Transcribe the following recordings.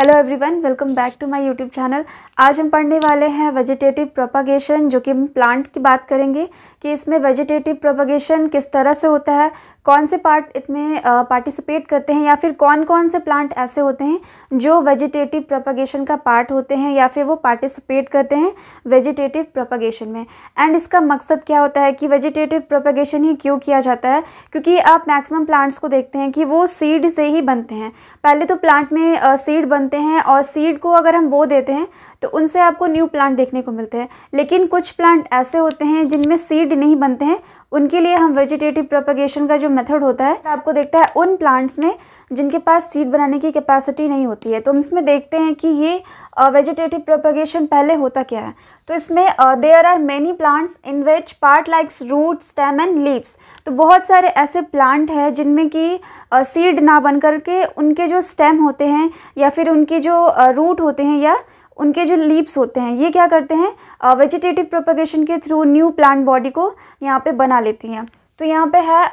Hello everyone, welcome back to my YouTube channel. आज हम पढ़ने वाले हैं वेजिटेटिव प्रोपगेशन, जो कि हम प्लांट की बात करेंगे कि इसमें वेजिटेटिव प्रोपगेशन किस तरह से होता है, कौन से पार्ट इसमें पार्टिसिपेट करते हैं, या फिर कौन कौन से प्लांट ऐसे होते हैं जो वेजिटेटिव प्रोपगेशन का पार्ट होते हैं या फिर वो पार्टिसिपेट करते हैं वेजिटेटिव प्रोपगेशन में। एंड इसका मकसद क्या होता है कि वेजिटेटिव प्रोपगेशन ही क्यों किया जाता है, क्योंकि आप मैक्सिमम प्लांट्स को देखते हैं कि वो सीड से ही बनते हैं। पहले तो प्लांट में सीड बनते हैं और सीड को अगर हम बो देते हैं तो उनसे आपको न्यू प्लांट देखने को मिलते हैं। लेकिन कुछ प्लांट ऐसे होते हैं जिनमें सीड नहीं बनते हैं, उनके लिए हम वेजिटेटिव प्रोपगेशन का जो मेथड होता है आपको देखता है उन प्लांट्स में जिनके पास सीड बनाने की कैपेसिटी नहीं होती है। तो हम इसमें देखते हैं कि ये वेजिटेटिव प्रोपगेशन पहले होता क्या है। तो इसमें there are many plants in which part likes root, stem and leaves. तो बहुत सारे ऐसे प्लांट हैं जिनमें कि सीड ना बन करके उनके जो स्टेम होते हैं या फिर उनके जो रूट होते हैं या उनके जो लीव्स होते हैं, ये क्या करते हैं वेजिटेटिव प्रोपगेशन के थ्रू न्यू प्लांट बॉडी को यहाँ पे बना लेती हैं। तो यहाँ पे है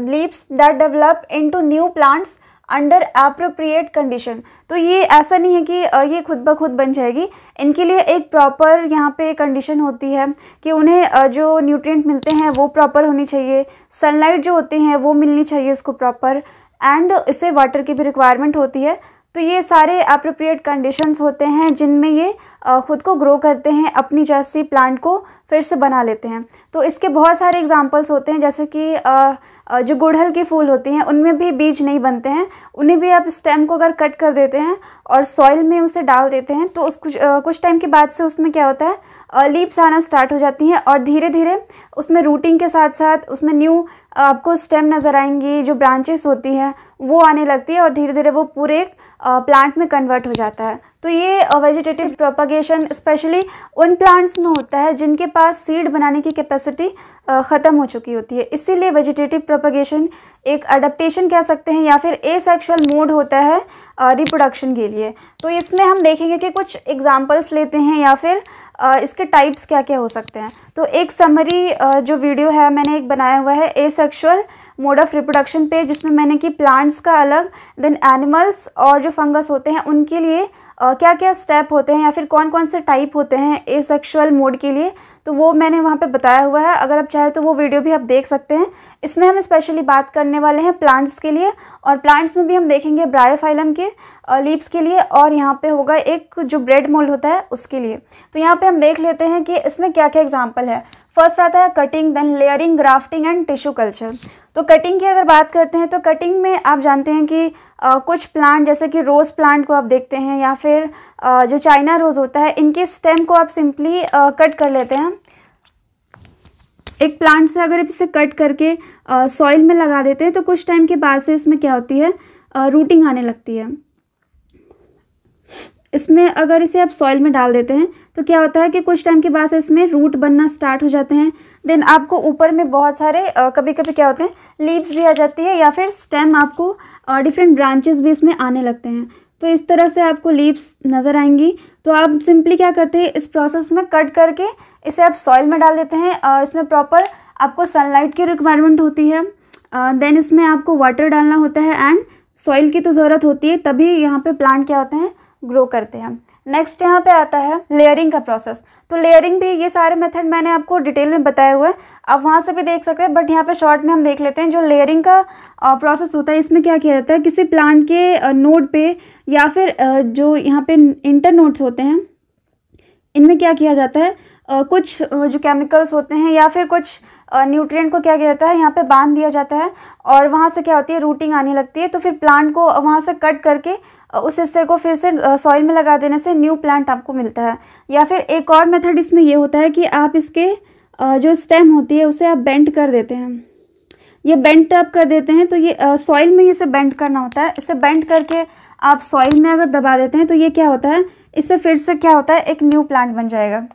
leaves that develop into new plants under appropriate condition. तो ये ऐसा नहीं है कि ये खुद ब खुद बन जाएगी, इनके लिए एक प्रॉपर यहाँ पे कंडीशन होती है कि उन्हें जो न्यूट्रिएंट मिलते हैं वो प्रॉपर होनी चाहिए, सनलाइट जो होती हैं वो मिलनी चाहिए इसको प्रॉपर, एंड इससे वाटर की भी रिक्वायरमेंट होती है। तो ये सारे एप्रोप्रिएट कंडीशंस होते हैं जिनमें ये ख़ुद को ग्रो करते हैं, अपनी जैसी प्लांट को फिर से बना लेते हैं। तो इसके बहुत सारे एग्जांपल्स होते हैं, जैसे कि जो गुड़हल की फूल होती हैं उनमें भी बीज नहीं बनते हैं, उन्हें भी आप स्टेम को अगर कट कर देते हैं और सॉइल में उसे डाल देते हैं तो उस कुछ टाइम के बाद से उसमें क्या होता है लीव्स आना स्टार्ट हो जाती हैं और धीरे धीरे उसमें रूटिंग के साथ साथ उसमें न्यू आपको स्टेम नज़र आएंगी, जो ब्रांचेस होती हैं वो आने लगती है और धीरे धीरे वो पूरे प्लांट में कन्वर्ट हो जाता है। तो ये वेजिटेटिव प्रोपगेशन स्पेशली उन प्लांट्स में होता है जिनके पास सीड बनाने की कैपेसिटी ख़त्म हो चुकी होती है। इसीलिए वेजिटेटिव प्रोपगेशन एक अडेप्टेशन कह सकते हैं या फिर एसेक्सुअल मोड होता है रिप्रोडक्शन के लिए। तो इसमें हम देखेंगे कि कुछ एग्जांपल्स लेते हैं या फिर इसके टाइप्स क्या क्या हो सकते हैं। तो एक समरी जो वीडियो है मैंने एक बनाया हुआ है एसेक्सुअल मोड ऑफ रिप्रोडक्शन पे, जिसमें मैंने कि प्लांट्स का अलग, देन एनिमल्स और जो फंगस होते हैं उनके लिए क्या क्या स्टेप होते हैं या फिर कौन कौन से टाइप होते हैं एसेक्सुअल मोड के लिए, तो वो मैंने वहाँ पे बताया हुआ है। अगर आप चाहें तो वो वीडियो भी आप देख सकते हैं। इसमें हम स्पेशली बात करने वाले हैं प्लांट्स के लिए, और प्लांट्स में भी हम देखेंगे ब्रायोफाइलम के लीव्स के लिए, और यहाँ पे होगा एक जो ब्रेड मोल्ड होता है उसके लिए। तो यहाँ पे हम देख लेते हैं कि इसमें क्या क्या एग्जाम्पल है। फर्स्ट आता है cutting, then layering, grafting and tissue culture. तो कटिंग की अगर बात करते हैं तो कटिंग में आप जानते हैं कि कुछ प्लांट जैसे कि रोज़ प्लांट को आप देखते हैं या फिर जो चाइना रोज़ होता है, इनके स्टेम को आप सिंपली कट कर लेते हैं। एक प्लांट से अगर इसे कट करके सॉइल में लगा देते हैं तो कुछ टाइम के बाद से इसमें क्या होती है रूटिंग आने लगती है। इसमें अगर इसे आप सॉइल में डाल देते हैं तो क्या होता है कि कुछ टाइम के बाद से इसमें रूट बनना स्टार्ट हो जाते हैं। देन आपको ऊपर में बहुत सारे कभी कभी क्या होते हैं लीव्स भी आ जाती है या फिर स्टेम, आपको डिफरेंट ब्रांचेस भी इसमें आने लगते हैं। तो इस तरह से आपको लीव्स नज़र आएंगी। तो आप सिंपली क्या करते हैं, इस प्रोसेस में कट करके इसे आप सॉइल में डाल देते हैं। इसमें प्रॉपर आपको सनलाइट की रिक्वायरमेंट होती है, देन इसमें आपको वाटर डालना होता है एंड सॉइल की तो ज़रूरत होती है, तभी यहाँ पे प्लांट क्या होते हैं ग्रो करते हैं। नेक्स्ट यहाँ पे आता है लेयरिंग का प्रोसेस। तो लेयरिंग भी, ये सारे मेथड मैंने आपको डिटेल में बताया हुआ है, आप वहाँ से भी देख सकते हैं, बट यहाँ पे शॉर्ट में हम देख लेते हैं। जो लेयरिंग का प्रोसेस होता है, इसमें क्या किया जाता है, किसी प्लांट के नोड पे या फिर जो यहाँ पे इंटर नोड्स होते हैं, इनमें क्या किया जाता है कुछ जो केमिकल्स होते हैं या फिर कुछ न्यूट्रिएंट को क्या किया जाता है यहाँ पे बांध दिया जाता है, और वहाँ से क्या होती है रूटिंग आने लगती है। तो फिर प्लांट को वहाँ से कट करके उस हिस्से को फिर से सॉइल में लगा देने से न्यू प्लांट आपको मिलता है। या फिर एक और मेथड इसमें ये होता है कि आप इसके जो स्टेम होती है उसे आप बेंड कर देते हैं। ये बेंड आप कर देते हैं तो ये सॉइल में इसे बेंड करना होता है। इसे बेंड करके आप सॉइल में अगर दबा देते हैं तो ये क्या होता है, इससे फिर से क्या होता है एक न्यू प्लांट बन जाएगा।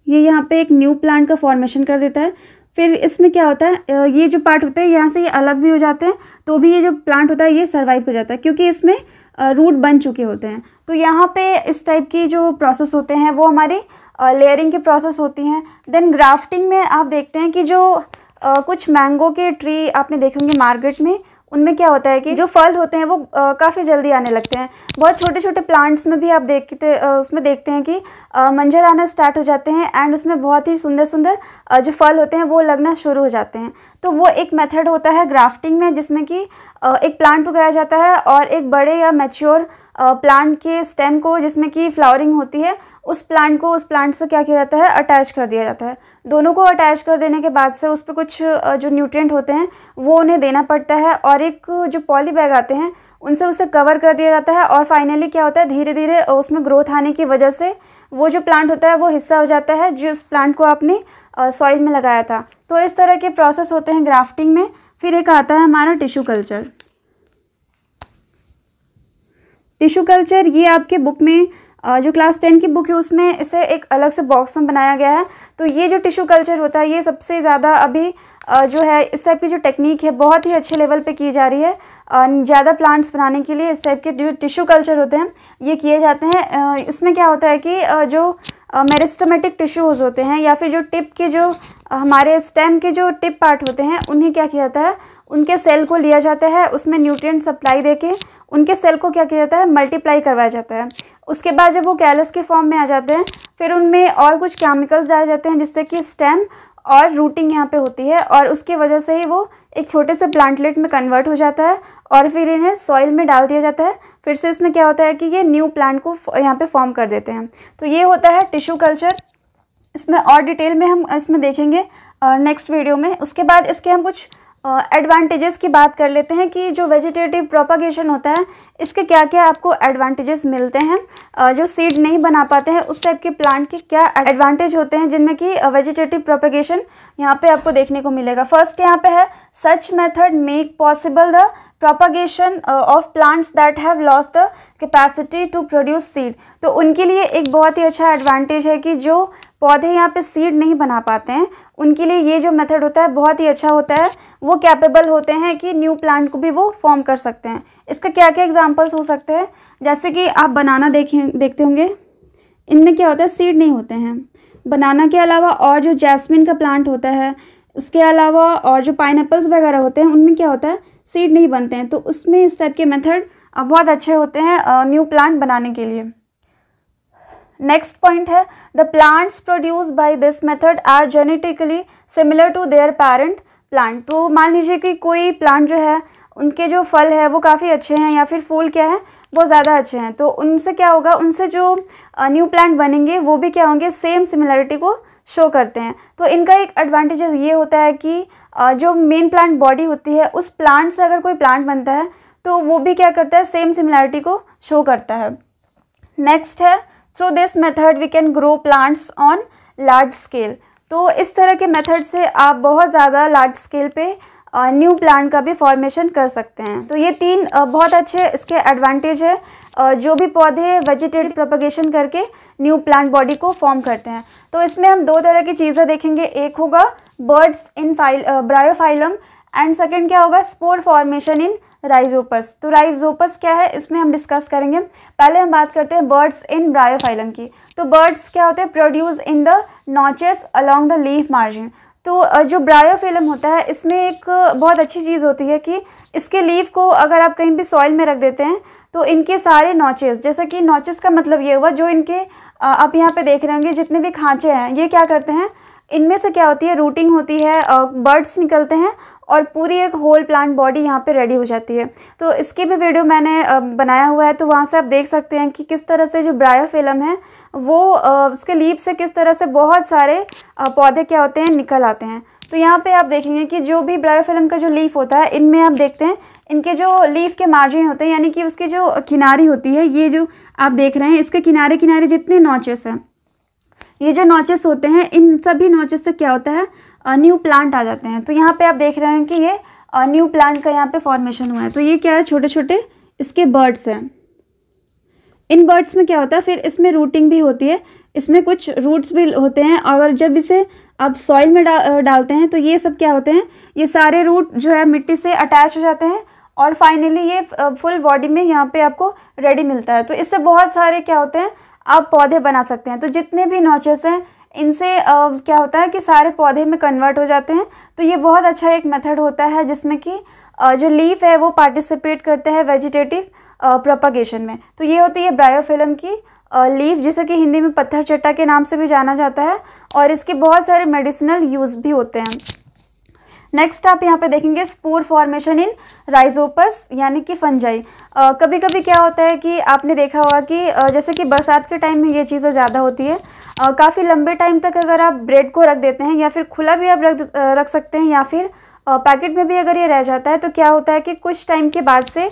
ये यहाँ पे एक न्यू प्लांट का फॉर्मेशन कर देता है। फिर इसमें क्या होता है, ये जो पार्ट होते हैं यहाँ से ये अलग भी हो जाते हैं, तो भी ये जो प्लांट होता है ये सर्वाइव हो जाता है क्योंकि इसमें रूट बन चुके होते हैं। तो यहाँ पे इस टाइप की जो प्रोसेस होते हैं वो हमारी लेयरिंग की प्रोसेस होती हैं। देन ग्राफ्टिंग में आप देखते हैं कि जो कुछ मैंगो के ट्री आपने देखे होंगे मार्केट में, उनमें क्या होता है कि जो फल होते हैं वो काफ़ी जल्दी आने लगते हैं। बहुत छोटे छोटे प्लांट्स में भी आप उसमें देखते हैं कि मंजर आना स्टार्ट हो जाते हैं एंड उसमें बहुत ही सुंदर सुंदर जो फल होते हैं वो लगना शुरू हो जाते हैं। तो वो एक मेथड होता है ग्राफ्टिंग में, जिसमें कि एक प्लांट उगाया जाता है और एक बड़े या मैच्योर प्लांट के स्टेम को, जिसमें कि फ्लावरिंग होती है, उस प्लांट से क्या किया जाता है, अटैच कर दिया जाता है। दोनों को अटैच कर देने के बाद से उस पर कुछ जो न्यूट्रिएंट होते हैं वो उन्हें देना पड़ता है और एक जो पॉली बैग आते हैं उनसे उसे कवर कर दिया जाता है। और फाइनली क्या होता है, धीरे धीरे उसमें ग्रोथ आने की वजह से वो जो प्लांट होता है वो हिस्सा हो जाता है जिस प्लांट को आपने सॉइल में लगाया था। तो इस तरह के प्रोसेस होते हैं ग्राफ्टिंग में। फिर एक आता है हमारा टिश्यू कल्चर। टिश्यू कल्चर ये आपके बुक में जो क्लास 10 की बुक है उसमें इसे एक अलग से बॉक्स में बनाया गया है। तो ये जो टिश्यू कल्चर होता है ये सबसे ज़्यादा अभी जो है इस टाइप की जो टेक्निक है बहुत ही अच्छे लेवल पे की जा रही है। ज़्यादा प्लांट्स बनाने के लिए इस टाइप के जो टिश्यू कल्चर होते हैं ये किए जाते हैं। इसमें क्या होता है कि जो मेरिस्टेमेटिक टिश्यूज़ होते हैं या फिर जो टिप के जो हमारे स्टेम के जो टिप पार्ट होते हैं उन्हें क्या किया जाता है, उनके सेल को लिया जाता है, उसमें न्यूट्रिएंट सप्लाई देके उनके सेल को क्या किया जाता है, मल्टीप्लाई करवाया जाता है। उसके बाद जब वो कैलस के फॉर्म में आ जाते हैं फिर उनमें और कुछ केमिकल्स डाले जाते हैं जिससे कि स्टेम और रूटिंग यहाँ पे होती है और उसकी वजह से ही वो एक छोटे से प्लांटलेट में कन्वर्ट हो जाता है और फिर इन्हें सॉइल में डाल दिया जाता है। फिर से इसमें क्या होता है कि ये न्यू प्लांट को यहाँ पे फॉर्म कर देते हैं। तो ये होता है टिश्यू कल्चर। इसमें और डिटेल में हम इसमें देखेंगे नेक्स्ट वीडियो में। उसके बाद इसके हम कुछ एडवांटेजेस की बात कर लेते हैं कि जो वेजिटेटिव प्रोपागेशन होता है इसके क्या क्या आपको एडवांटेजेस मिलते हैं। जो सीड नहीं बना पाते हैं उस टाइप के प्लांट के क्या एडवांटेज होते हैं जिनमें कि वेजिटेटिव प्रोपागेशन यहाँ पे आपको देखने को मिलेगा। फर्स्ट यहाँ पे है such method make possible the propagation of plants that have lost the capacity to produce seed. तो उनके लिए एक बहुत ही अच्छा एडवांटेज है कि जो पौधे यहाँ पे सीड नहीं बना पाते हैं उनके लिए ये जो मेथड होता है बहुत ही अच्छा होता है। वो कैपेबल होते हैं कि न्यू प्लांट को भी वो फॉर्म कर सकते हैं। इसका क्या क्या एग्जांपल्स हो सकते हैं, जैसे कि आप बनाना देखते होंगे, इनमें क्या होता है, सीड नहीं होते हैं। बनाना के अलावा और जो जैस्मिन का प्लांट होता है उसके अलावा और जो पाइनएप्पल्स वगैरह होते हैं उनमें क्या होता है, सीड नहीं बनते हैं। तो उसमें इस टाइप के मेथड बहुत अच्छे होते हैं न्यू प्लांट बनाने के लिए। नेक्स्ट पॉइंट है the plants produce by this method are genetically similar to their parent plant. तो मान लीजिए कि कोई प्लांट जो है उनके जो फल है वो काफ़ी अच्छे हैं या फिर फूल क्या है वो ज़्यादा अच्छे हैं, तो उनसे क्या होगा, उनसे जो न्यू प्लांट बनेंगे वो भी क्या होंगे, सेम सिमिलरिटी को शो करते हैं। तो इनका एक एडवांटेज ये होता है कि जो मेन प्लांट बॉडी होती है उस प्लांट से अगर कोई प्लांट बनता है तो वो भी क्या करता है, सेम सिमिलरिटी को शो करता है। नेक्स्ट है through this method we can grow plants on large scale. तो इस तरह के मेथड से आप बहुत ज़्यादा लार्ज स्केल पे न्यू प्लांट का भी फॉर्मेशन कर सकते हैं। तो ये तीन बहुत अच्छे इसके एडवांटेज है जो भी पौधे वेजिटेटिव प्रोपगेशन करके न्यू प्लांट बॉडी को फॉर्म करते हैं। तो इसमें हम दो तरह की चीज़ें देखेंगे, एक होगा birds in Bryophyllum and second क्या होगा, स्पोर फॉर्मेशन इन राइजोपस। तो राइजोपस क्या है इसमें हम डिस्कस करेंगे। पहले हम बात करते हैं बर्ड्स इन ब्रायोफाइलम की। तो बर्ड्स क्या होते हैं, produce in the notches along the leaf margin. तो जो ब्रायोफिलम होता है इसमें एक बहुत अच्छी चीज़ होती है कि इसके लीफ को अगर आप कहीं भी सॉइल में रख देते हैं तो इनके सारे नॉचेस, जैसा कि नॉचेस का मतलब ये हुआ जो इनके आप यहाँ पे देख रहे होंगे जितने भी खांचे हैं ये क्या करते हैं, इनमें से क्या होती है, रूटिंग होती है, बर्ड्स निकलते हैं और पूरी एक होल प्लांट बॉडी यहाँ पे रेडी हो जाती है। तो इसकी भी वीडियो मैंने बनाया हुआ है, तो वहाँ से आप देख सकते हैं कि किस तरह से जो ब्रायोफिलम है वो उसके लीफ से किस तरह से बहुत सारे पौधे क्या होते हैं निकल आते हैं। तो यहाँ पे आप देखेंगे कि जो भी ब्रायोफिलम का जो लीफ होता है इनमें आप देखते हैं इनके जो लीफ के मार्जिन होते हैं यानी कि उसकी जो किनारी होती है, ये जो आप देख रहे हैं इसके किनारे किनारे जितने नॉचेस हैं, ये जो नॉचेस होते हैं इन सभी नॉचेस से क्या होता है, न्यू प्लांट आ जाते हैं। तो यहाँ पे आप देख रहे हैं कि ये न्यू प्लांट का यहाँ पे फॉर्मेशन हुआ है। तो ये क्या है, छोटे छोटे इसके बर्ड्स हैं। इन बर्ड्स में क्या होता है, फिर इसमें रूटिंग भी होती है, इसमें कुछ रूट्स भी होते हैं। अगर जब इसे आप सॉइल में डालते हैं तो ये सब क्या होते हैं, ये सारे रूट जो है मिट्टी से अटैच हो जाते हैं और फाइनली ये फुल बॉडी में यहाँ पे आपको रेडी मिलता है। तो इससे बहुत सारे क्या होते हैं आप पौधे बना सकते हैं। तो जितने भी नॉचेस हैं इनसे क्या होता है कि सारे पौधे में कन्वर्ट हो जाते हैं। तो ये बहुत अच्छा एक मेथड होता है जिसमें कि जो लीफ है वो पार्टिसिपेट करते हैं वेजिटेटिव प्रोपगेशन में। तो ये होती है ब्रायोफिलम की लीफ, जिसे कि हिंदी में पत्थर चट्टा के नाम से भी जाना जाता है, और इसके बहुत सारे मेडिसिनल यूज़ भी होते हैं। नेक्स्ट आप यहाँ पे देखेंगे स्पोर फॉर्मेशन इन राइजोपस यानी कि फंजाई। कभी कभी क्या होता है कि आपने देखा होगा कि जैसे कि बरसात के टाइम में ये चीज़ें ज़्यादा होती है। काफ़ी लंबे टाइम तक अगर आप ब्रेड को रख देते हैं, या फिर खुला भी आप रख सकते हैं, या फिर पैकेट में भी अगर ये रह जाता है, तो क्या होता है कि कुछ टाइम के बाद से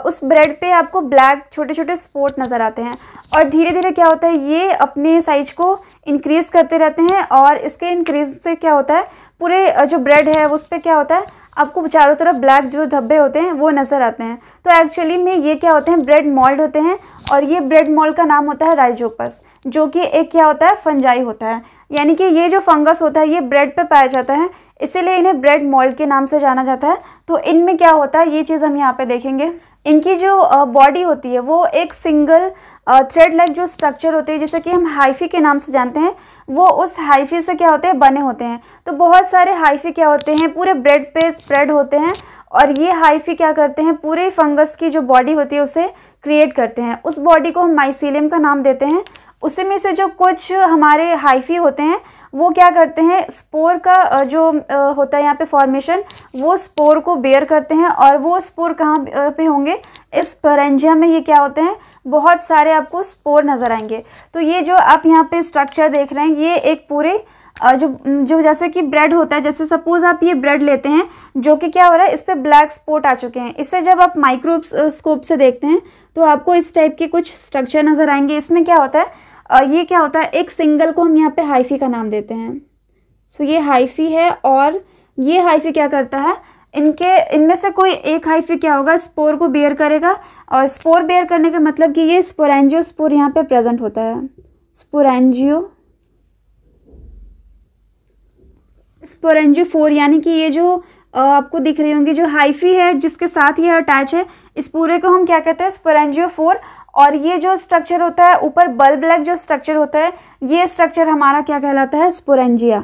उस ब्रेड पे आपको ब्लैक छोटे छोटे स्पॉट नज़र आते हैं, और धीरे धीरे क्या होता है ये अपने साइज को इंक्रीज़ करते रहते हैं, और इसके इंक्रीज से क्या होता है पूरे जो ब्रेड है उस पर क्या होता है आपको चारों तरफ ब्लैक जो धब्बे होते हैं वो नज़र आते हैं। तो एक्चुअली में ये क्या होते हैं ब्रेड मोल्ड होते हैं, और ये ब्रेड मोल्ड का नाम होता है राइजोपस, जो कि एक क्या होता है फंजाई होता है। यानी कि ये जो फंगस होता है ये ब्रेड पे पाया जाता है, इसीलिए इन्हें ब्रेड मोल्ड के नाम से जाना जाता है। तो इनमें क्या होता है ये चीज़ हम यहाँ पे देखेंगे। इनकी जो बॉडी होती है वो एक सिंगल थ्रेड लाइक जो स्ट्रक्चर होती है, जिसे कि हम हाइफी के नाम से जानते हैं, वो उस हाइफी से क्या होते हैं बने होते हैं। तो बहुत सारे हाइफी क्या होते हैं पूरे ब्रेड पे स्प्रेड होते हैं, और ये हाइफी क्या करते हैं पूरे फंगस की जो बॉडी होती है उसे क्रिएट करते हैं। उस बॉडी को हम माइसीलियम का नाम देते हैं। उसी में से जो कुछ हमारे हाइफी होते हैं वो क्या करते हैं स्पोर का जो होता है यहाँ पे फॉर्मेशन, वो स्पोर को बेयर करते हैं, और वो स्पोर कहाँ पे होंगे इस स्पोरेंजिया में। ये क्या होते हैं बहुत सारे आपको स्पोर नज़र आएंगे। तो ये जो आप यहाँ पे स्ट्रक्चर देख रहे हैं ये एक पूरे जो जैसे कि ब्रेड होता है, जैसे सपोज आप ये ब्रेड लेते हैं जो कि क्या हो रहा है इस पर ब्लैक स्पॉट आ चुके हैं। इससे जब आप माइक्रोस्कोप से देखते हैं तो आपको इस टाइप के कुछ स्ट्रक्चर नज़र आएंगे। इसमें क्या होता है ये क्या होता है एक सिंगल को हम यहाँ पे हाइफी का नाम देते हैं। सो ये हाइफी है, और ये हाइफी क्या करता है इनमें से कोई एक हाइफी क्या होगा स्पोर को बेयर करेगा, और स्पोर बेयर करने का मतलब कि ये स्पोरेंजियोस्पोर यहाँ पे प्रेजेंट होता है। स्पोरेंजियोफोर यानी कि ये जो आपको दिख रही होंगी जो हाइफी है जिसके साथ ये अटैच है, इस पूरे को हम क्या कहते हैं स्पोरेंजियोफोर। और ये जो स्ट्रक्चर होता है ऊपर बल्ब ब्लैक जो स्ट्रक्चर होता है ये स्ट्रक्चर हमारा क्या कहलाता है स्पोरेंजिया।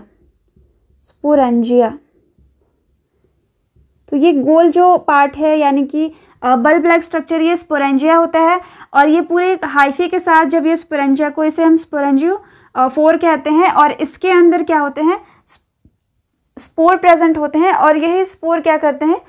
तो ये गोल जो पार्ट है यानी कि बल्ब ब्लैक स्ट्रक्चर ये स्पोरेंजिया होता है, और ये पूरे हाइफी के साथ जब ये स्पोरेंजिया को इसे हम स्पोरेंजियोफोर कहते हैं, और इसके अंदर क्या होते हैं स्पोर प्रेजेंट होते हैं। और यही स्पोर क्या करते हैं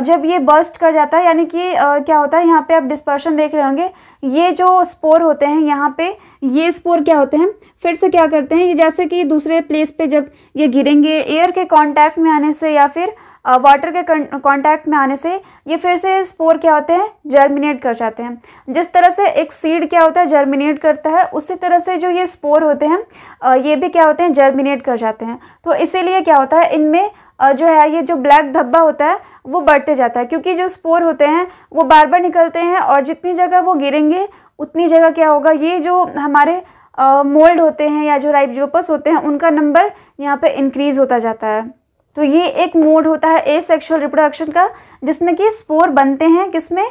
जब ये बर्स्ट कर जाता है यानी कि क्या होता है यहाँ पे आप डिस्पर्शन देख रहे होंगे, ये जो स्पोर होते हैं यहाँ पे ये स्पोर क्या होते हैं फिर से क्या करते हैं ये जैसे कि दूसरे प्लेस पे जब ये गिरेंगे एयर के कांटेक्ट में आने से या फिर वाटर के कांटेक्ट में आने से ये फिर से स्पोर क्या होते हैं जर्मिनेट कर जाते हैं। जिस तरह से एक सीड क्या होता है जर्मिनेट करता है, उसी तरह से जो ये स्पोर होते हैं ये भी क्या होते हैं जर्मिनेट कर जाते हैं। तो इसीलिए क्या होता है इनमें जो है ये जो ब्लैक धब्बा होता है वो बढ़ते जाता है, क्योंकि जो स्पोर होते हैं वो बार बार निकलते हैं, और जितनी जगह वो गिरेंगे उतनी जगह क्या होगा ये जो हमारे मोल्ड होते हैं या जो राइजोपस होते हैं उनका नंबर यहाँ पे इंक्रीज़ होता जाता है। तो ये एक मोड होता है एसेक्सुअल रिप्रोडक्शन का, जिसमें कि स्पोर बनते हैं किसमें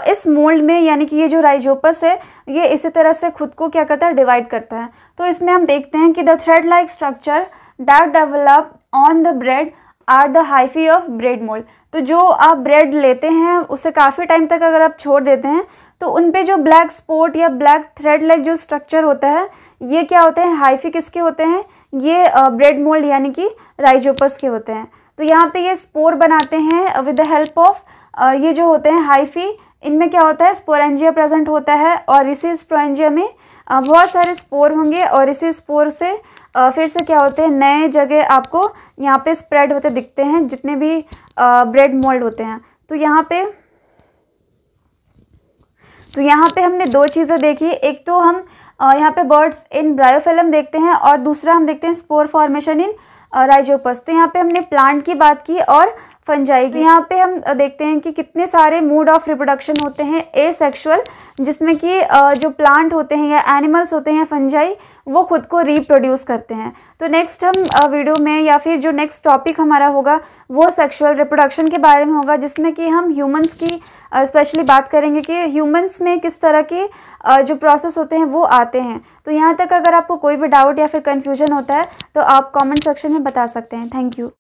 इस मोल्ड में, यानी कि ये जो राइजोपस है ये इसी तरह से खुद को क्या करता है डिवाइड करता है। तो इसमें हम देखते हैं कि the thread like structure that develop on the bread are the hyphae of bread mould. तो जो आप ब्रेड लेते हैं उसे काफ़ी टाइम तक अगर आप छोड़ देते हैं तो उन पे जो ब्लैक स्पॉट या ब्लैक थ्रेड लाइक जो स्ट्रक्चर होता है ये क्या होते हैं हाइफी किसके होते हैं, ये ब्रेड मोल्ड यानी कि राइजोपस के होते हैं। तो यहाँ पे ये स्पोर बनाते हैं विद द हेल्प ऑफ ये जो होते हैं हाइफी। इनमें क्या होता है स्पोरेंजिया प्रेजेंट होता है, और इसी स्पोरेंजिया में बहुत सारे स्पोर होंगे, और इसी स्पोर से फिर से क्या होते हैं नए जगह आपको यहाँ पे स्प्रेड होते दिखते हैं जितने भी ब्रेड मोल्ड होते हैं। तो यहाँ पे हमने दो चीज़ें देखी, एक तो हम यहाँ पे बर्ड्स इन ब्रायोफिलम देखते हैं, और दूसरा हम देखते हैं स्पोर फॉर्मेशन इन राइजोपस। तो यहाँ पे हमने प्लांट की बात की और फंजाई की। यहाँ पे हम देखते हैं कि कितने सारे मोड ऑफ रिप्रोडक्शन होते हैं एसेक्सुअल, जिसमें कि जो प्लांट होते हैं या एनिमल्स होते हैं फंजाई वो खुद को रिप्रोड्यूस करते हैं। तो नेक्स्ट हम वीडियो में या फिर जो नेक्स्ट टॉपिक हमारा होगा वो सेक्सुअल रिप्रोडक्शन के बारे में होगा, जिसमें कि हम ह्यूमंस की स्पेशली बात करेंगे कि ह्यूमंस में किस तरह के जो प्रोसेस होते हैं वो आते हैं। तो यहाँ तक अगर आपको कोई भी डाउट या फिर कन्फ्यूजन होता है तो आप कमेंट सेक्शन में बता सकते हैं। Thank you.